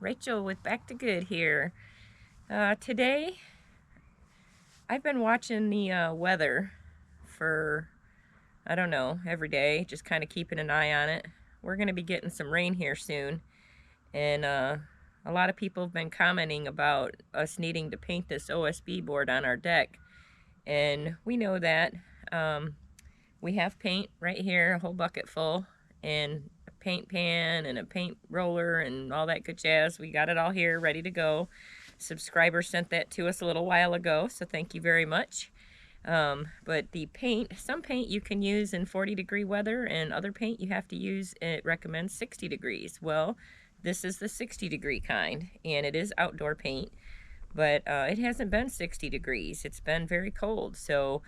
Rachel with Back to Good here. Today, I've been watching the weather for, I don't know, every day, just kind of keeping an eye on it. We're going to be getting some rain here soon, and a lot of people have been commenting about us needing to paint this OSB board on our deck, and we know that. We have paint right here, a whole bucket full, and a paint pan and a paint roller and all that good jazz. We got it all here ready to go. Subscriber sent that to us a little while ago, so thank you very much. But the paint, some paint you can use in 40-degree weather, and other paint you have to use, it recommends 60 degrees. Well, this is the 60-degree kind, and it is outdoor paint, but it hasn't been 60 degrees. It's been very cold, so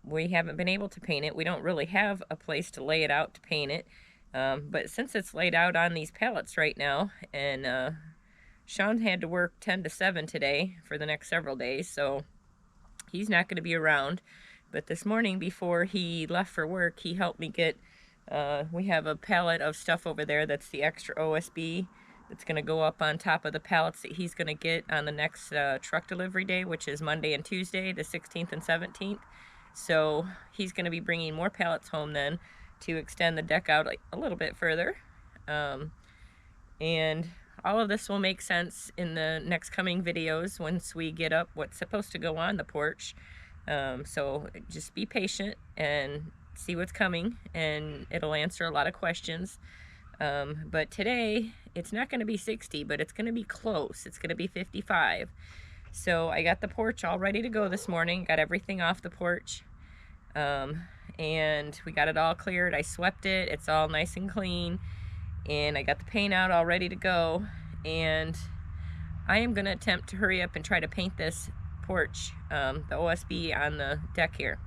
we haven't been able to paint it. We don't really have a place to lay it out to paint it, but since it's laid out on these pallets right now, and Sean had to work 10 to 7 today for the next several days, so he's not going to be around. But this morning before he left for work, he helped me get, we have a pallet of stuff over there that's the extra OSB that's going to go up on top of the pallets that he's going to get on the next truck delivery day, which is Monday and Tuesday, the 16th and 17th. So he's going to be bringing more pallets home then to extend the deck out a little bit further. And all of this will make sense in the next coming videos once we get up what's supposed to go on the porch. So just be patient and see what's coming, and it'll answer a lot of questions. But today, it's not going to be 60, but it's going to be close. It's going to be 55. So I got the porch all ready to go this morning, got everything off the porch, and we got it all cleared. I swept it, it's all nice and clean, and I got the paint out all ready to go, and I am going to attempt to hurry up and try to paint this porch, the OSB on the deck here.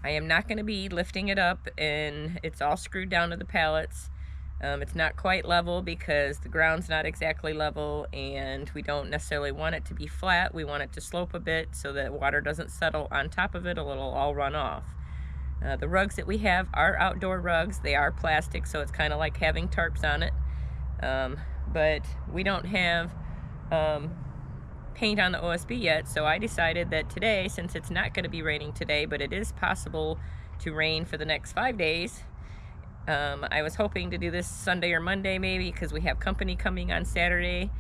I am not going to be lifting it up, and it's all screwed down to the pallets. It's not quite level because the ground's not exactly level, and we don't necessarily want it to be flat. We want it to slope a bit so that water doesn't settle on top of it, or it'll all run off. The rugs that we have are outdoor rugs. They are plastic, so it's kind of like having tarps on it. But we don't have paint on the OSB yet, so I decided that today, since it's not going to be raining today, but it is possible to rain for the next 5 days, I was hoping to do this Sunday or Monday maybe, because we have company coming on Saturday.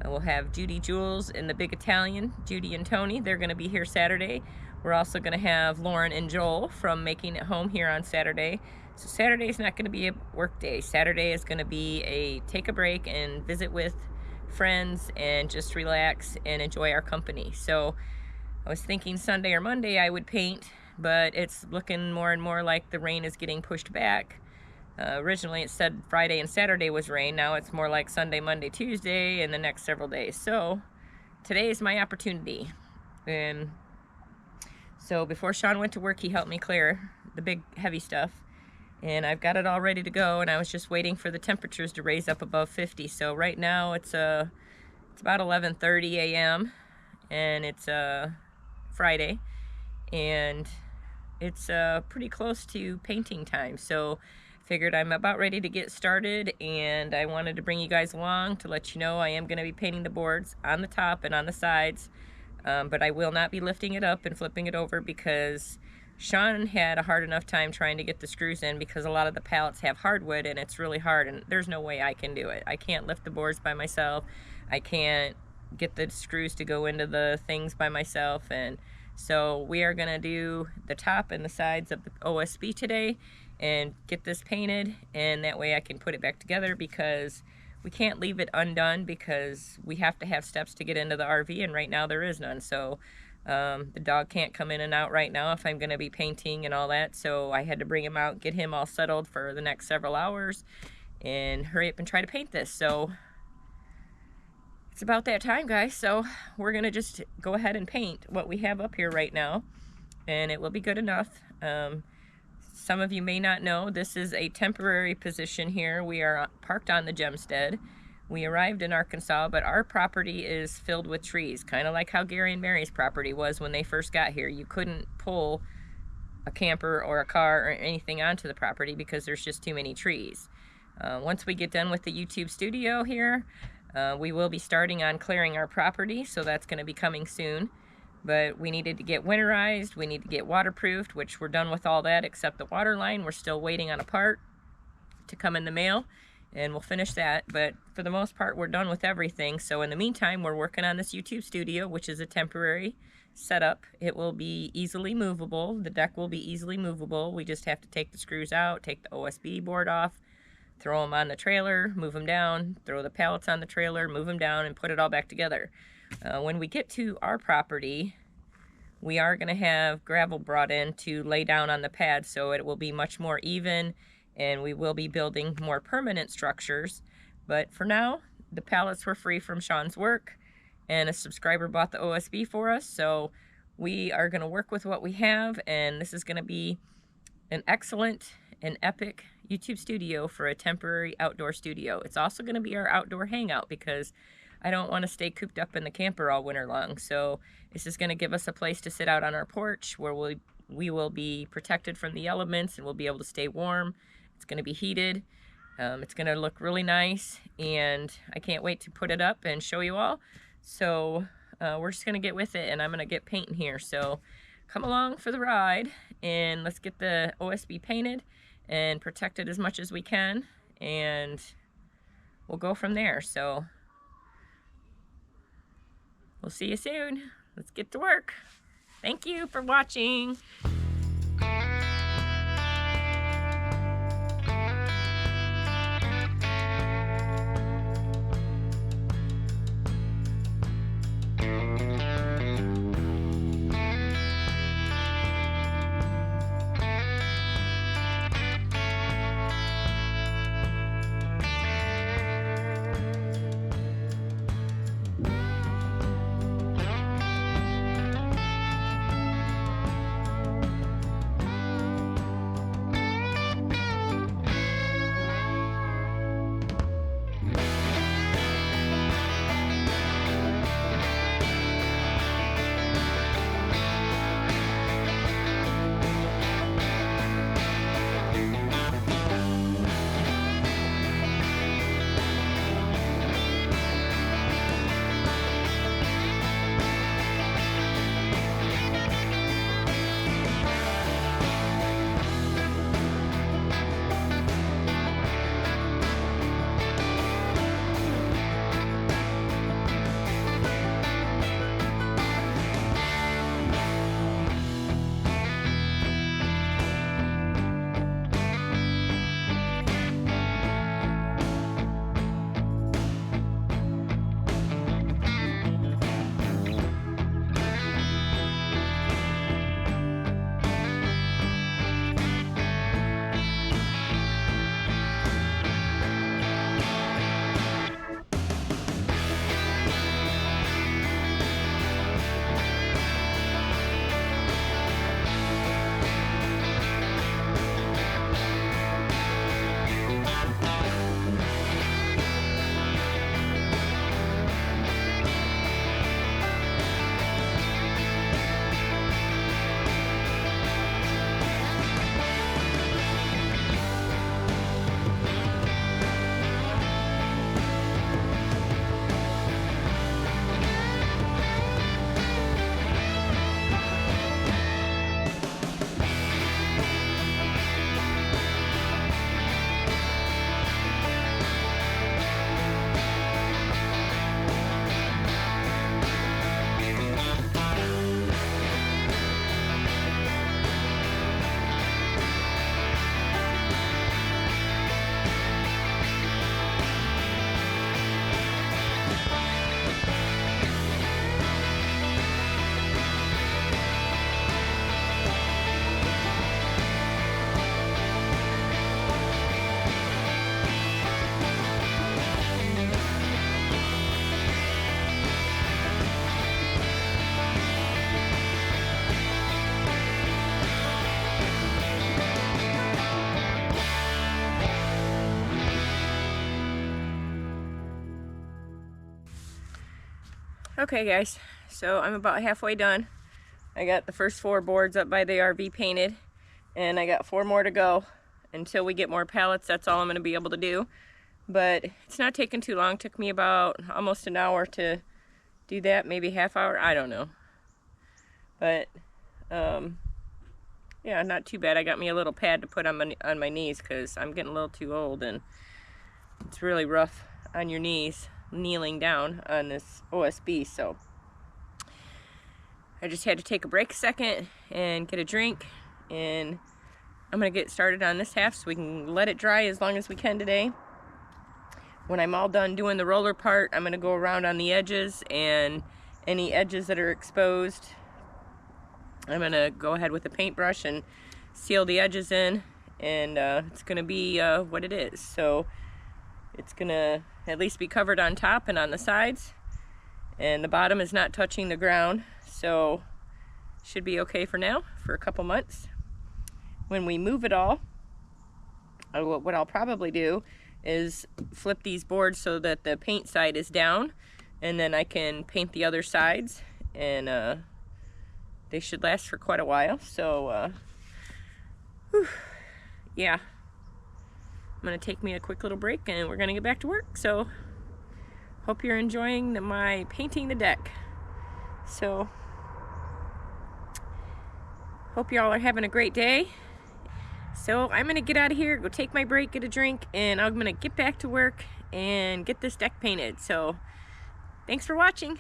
We'll have Judy Jules and the Big Italian, Judy and Tony. They're going to be here Saturday. We're also going to have Lauren and Joel from Making It Home here on Saturday. So Saturday is not going to be a work day. Saturday is going to be a take a break and visit with friends and just relax and enjoy our company. So I was thinking Sunday or Monday I would paint, but it's looking more and more like the rain is getting pushed back. Originally it said Friday and Saturday was rain. Now it's more like Sunday, Monday, Tuesday, and the next several days. So today is my opportunity. And so before Sean went to work, he helped me clear the big heavy stuff, and I've got it all ready to go, and I was just waiting for the temperatures to raise up above 50. So right now it's about 11:30 a.m. and it's Friday, and it's pretty close to painting time. So figured I'm about ready to get started, and I wanted to bring you guys along to let you know I am going to be painting the boards on the top and on the sides, but I will not be lifting it up and flipping it over because Sean had a hard enough time trying to get the screws in, because a lot of the pallets have hardwood and it's really hard, and there's no way I can do it. I can't lift the boards by myself. I can't get the screws to go into the things by myself, and so we are going to do the top and the sides of the OSB today and get this painted, and that way I can put it back together, because we can't leave it undone because we have to have steps to get into the RV, and right now there is none. So the dog can't come in and out right now if I'm going to be painting and all that, so I had to bring him out, get him all settled for the next several hours, and hurry up and try to paint this. So it's about that time, guys, so we're going to just go ahead and paint what we have up here right now, and it will be good enough. Some of you may not know, this is a temporary position here. We are parked on the Gemstead. We arrived in Arkansas, but our property is filled with trees, kind of like how Gary and Mary's property was when they first got here. You couldn't pull a camper or a car or anything onto the property because there's just too many trees. Once we get done with the YouTube studio here, we will be starting on clearing our property, so that's going to be coming soon. But we needed to get winterized, we need to get waterproofed, which we're done with all that except the water line. We're still waiting on a part to come in the mail, and we'll finish that. But for the most part, we're done with everything. So in the meantime, we're working on this YouTube studio, which is a temporary setup. It will be easily movable. The deck will be easily movable. We just have to take the screws out, take the OSB board off, throw them on the trailer, move them down, throw the pallets on the trailer, move them down, and put it all back together. When we get to our property, we are going to have gravel brought in to lay down on the pad, so it will be much more even, and we will be building more permanent structures. But for now, the pallets were free from Sean's work, and a subscriber bought the OSB for us, so we are going to work with what we have, and this is going to be an excellent and epic YouTube studio for a temporary outdoor studio. It's also going to be our outdoor hangout because I don't want to stay cooped up in the camper all winter long. So this is going to give us a place to sit out on our porch where we will be protected from the elements and we'll be able to stay warm. It's going to be heated. It's going to look really nice, and I can't wait to put it up and show you all. So we're just going to get with it, and I'm going to get painting here. So come along for the ride, and let's get the OSB painted and protected as much as we can, and we'll go from there. So we'll see you soon. Let's get to work. Thank you for watching. Okay guys, so I'm about halfway done. I got the first 4 boards up by the RV painted, and I got 4 more to go, until we get more pallets, that's all I'm going to be able to do. But it's not taking too long. It took me about almost an hour to do that, maybe half hour, I don't know. But yeah, not too bad. I got me a little pad to put on my knees because I'm getting a little too old and it's really rough on your knees kneeling down on this OSB. So I just had to take a break a second and get a drink, and I'm gonna get started on this half so we can let it dry as long as we can today. When I'm all done doing the roller part, I'm gonna go around on the edges, and any edges that are exposed, I'm gonna go ahead with a paintbrush and seal the edges in, and it's gonna be what it is. So it's gonna at least be covered on top and on the sides, and the bottom is not touching the ground, so should be okay for now for a couple months. When we move it all, what I'll probably do is flip these boards so that the paint side is down, and then I can paint the other sides, and they should last for quite a while. So yeah, I'm gonna take me a quick little break and we're gonna get back to work. So hope you're enjoying my painting the deck. So hope y'all are having a great day. So I'm gonna get out of here, go take my break, get a drink, and I'm gonna get back to work and get this deck painted. So thanks for watching.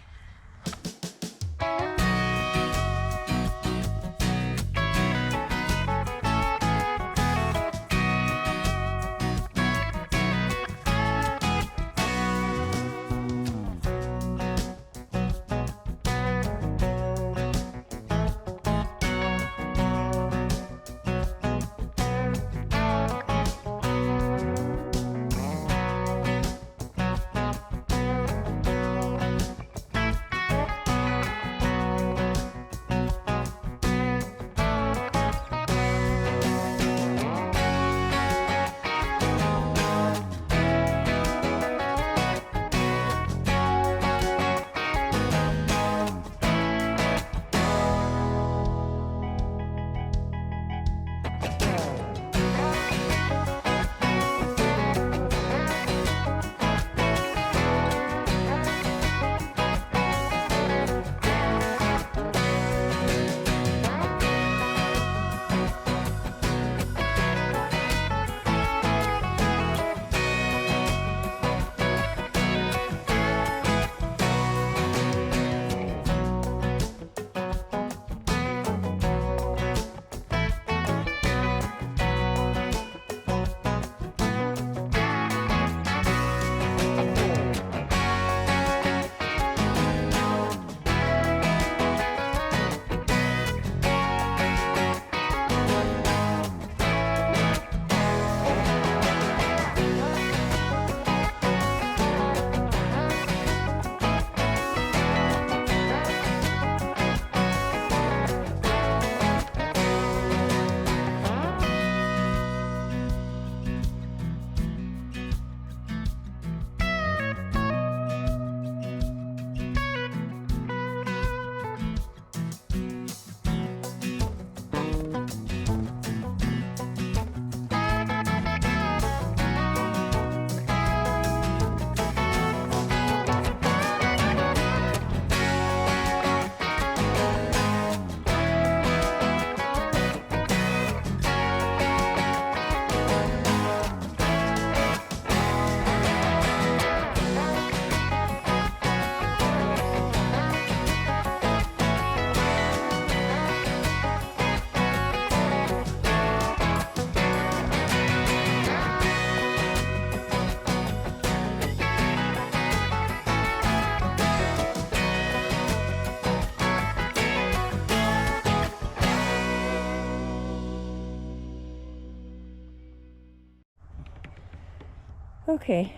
Okay,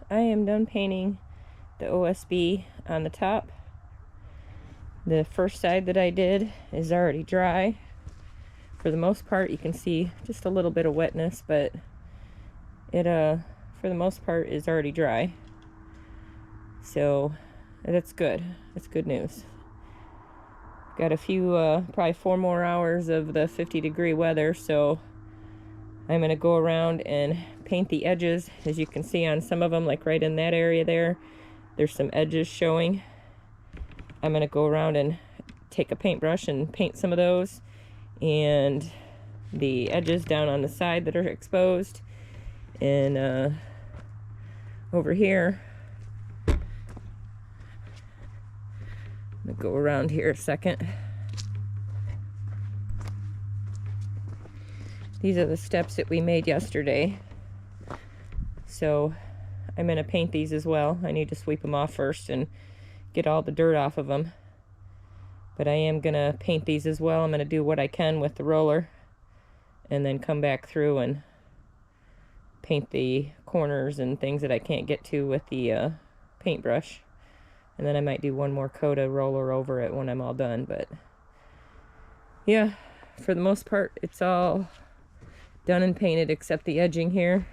I am done painting the OSB on the top. The first side that I did is already dry. For the most part, you can see just a little bit of wetness, but it, for the most part, is already dry. So that's good. That's good news. Got a few, probably 4 more hours of the 50-degree weather, so I'm going to go around and paint the edges. As you can see on some of them, like right in that area there's some edges showing. I'm going to go around and take a paintbrush and paint some of those, and the edges down on the side that are exposed, and over here. I'm going to go around here a second. These are the steps that we made yesterday. So I'm going to paint these as well. I need to sweep them off first and get all the dirt off of them. But I am going to paint these as well. I'm going to do what I can with the roller and then come back through and paint the corners and things that I can't get to with the paintbrush. And then I might do one more coat of roller over it when I'm all done. But yeah, for the most part, it's all done and painted except the edging here.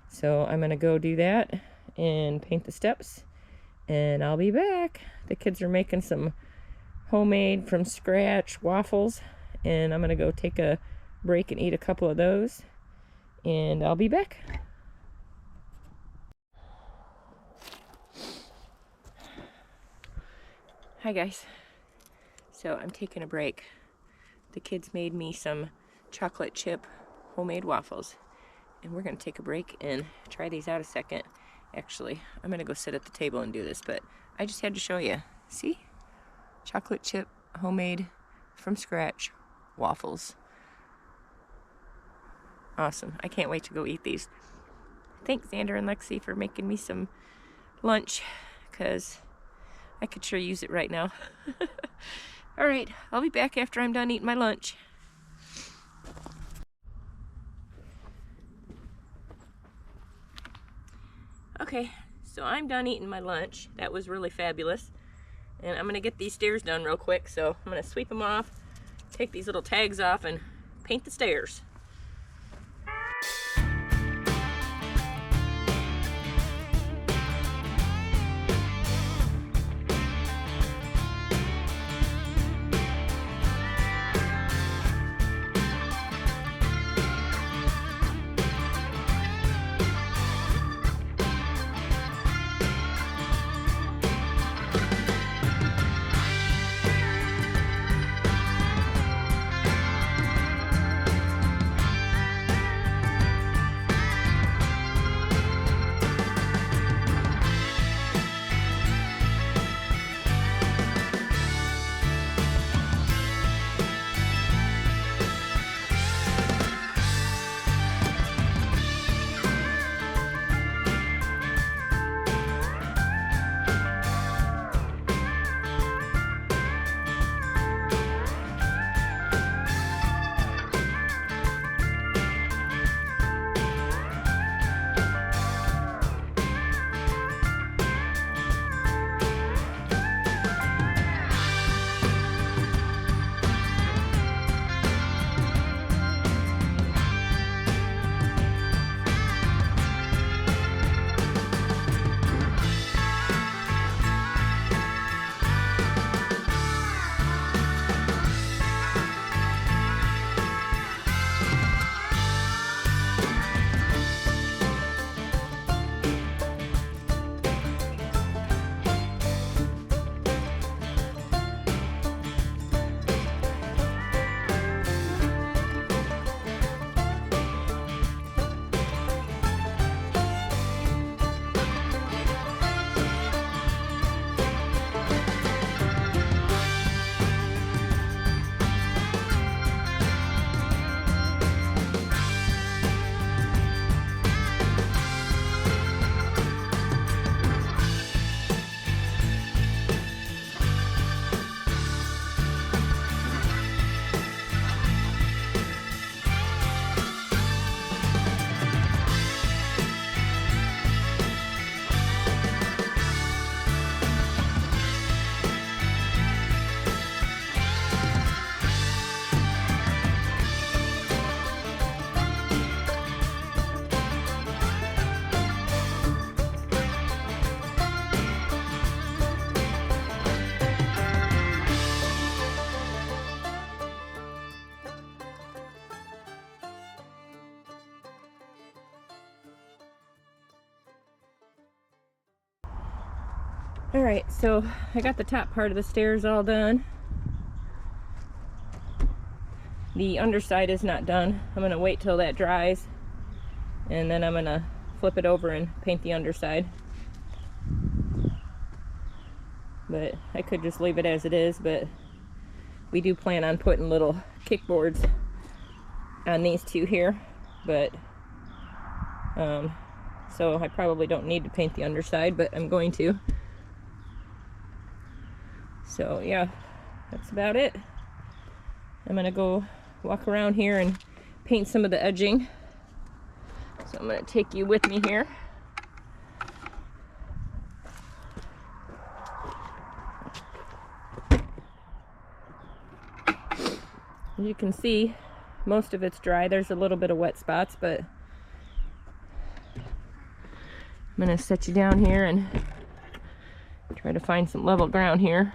So I'm going to go do that and paint the steps, and I'll be back. The kids are making some homemade from scratch waffles, and I'm going to go take a break and eat a couple of those, and I'll be back. Hi guys. So I'm taking a break. The kids made me some chocolate chip homemade waffles, and we're going to take a break and try these out a second. Actually, I'm going to go sit at the table and do this, but I just had to show you. See? Chocolate chip homemade from scratch waffles. Awesome. I can't wait to go eat these. Thanks, Xander and Lexi, for making me some lunch, because I could sure use it right now. All right, I'll be back after I'm done eating my lunch. Okay, so I'm done eating my lunch. That was really fabulous. And I'm going to get these stairs done real quick, so I'm going to sweep them off, take these little tags off, and paint the stairs. All right, so I got the top part of the stairs all done. The underside is not done. I'm gonna wait till that dries, and then I'm gonna flip it over and paint the underside. But I could just leave it as it is, but we do plan on putting little kickboards on these two here, but so I probably don't need to paint the underside, but I'm going to. So yeah, that's about it. I'm gonna go walk around here and paint some of the edging. So I'm gonna take you with me here. As you can see, most of it's dry. There's a little bit of wet spots, but I'm gonna set you down here and try to find some level ground here.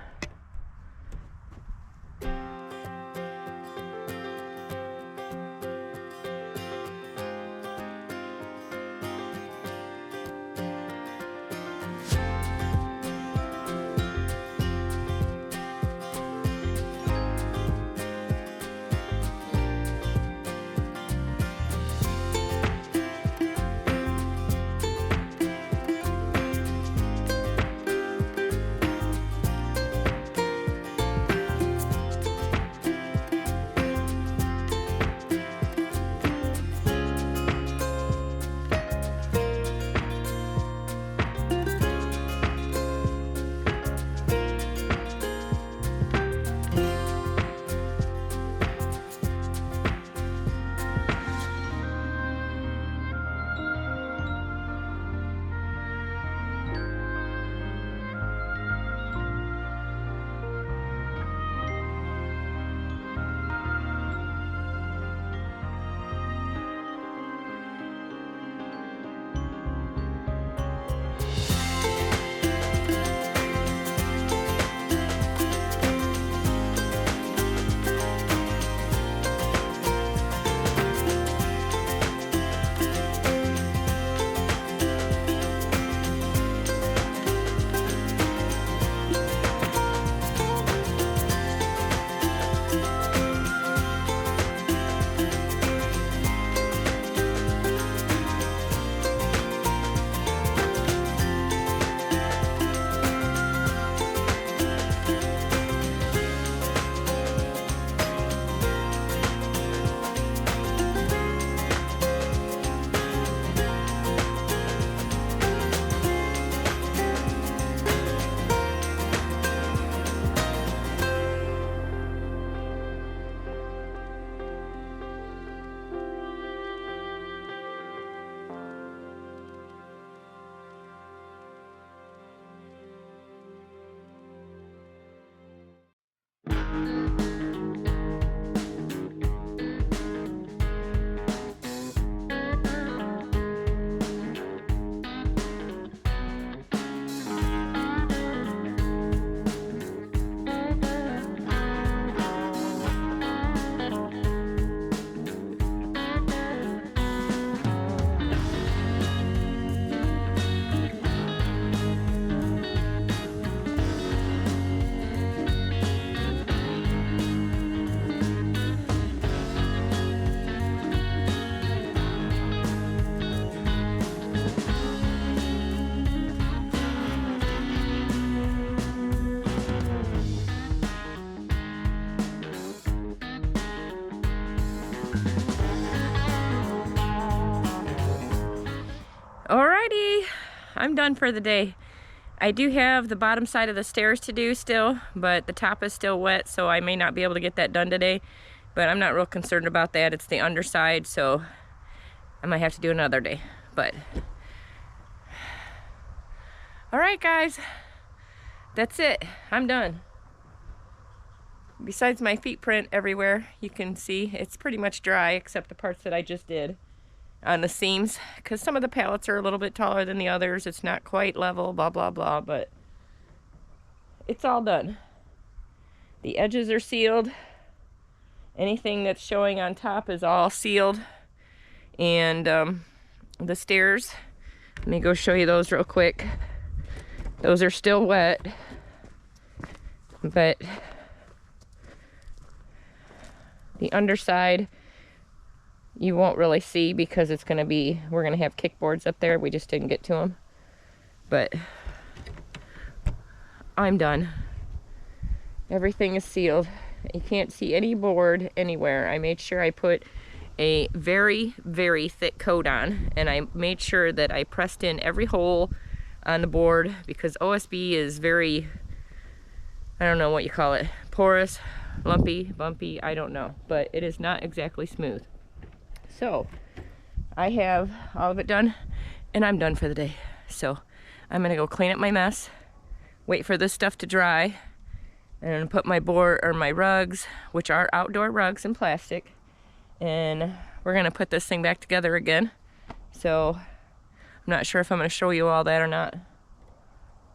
Alrighty, I'm done for the day. I do have the bottom side of the stairs to do still, but the top is still wet, so I may not be able to get that done today, but I'm not real concerned about that. It's the underside, so I might have to do another day, but all right guys, that's it. I'm done. Besides my feet print everywhere, you can see it's pretty much dry except the parts that I just did on the seams, because some of the pallets are a little bit taller than the others. It's not quite level, blah blah blah, but it's all done. The edges are sealed. Anything that's showing on top is all sealed. And the stairs, let me go show you those real quick. Those are still wet, but the underside you won't really see because it's gonna be, we're gonna have kickboards up there. We just didn't get to them. But I'm done. Everything is sealed. You can't see any board anywhere. I made sure I put a very, very thick coat on, and I made sure that I pressed in every hole on the board because OSB is very, I don't know what you call it, porous, lumpy, bumpy, I don't know, but it is not exactly smooth. So I have all of it done, and I'm done for the day. So I'm gonna go clean up my mess, wait for this stuff to dry, and put my board or my rugs, which are outdoor rugs in plastic, and we're gonna put this thing back together again. So I'm not sure if I'm gonna show you all that or not,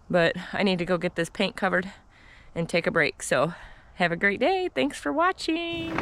but I need to go get this paint covered and take a break. So have a great day. Thanks for watching.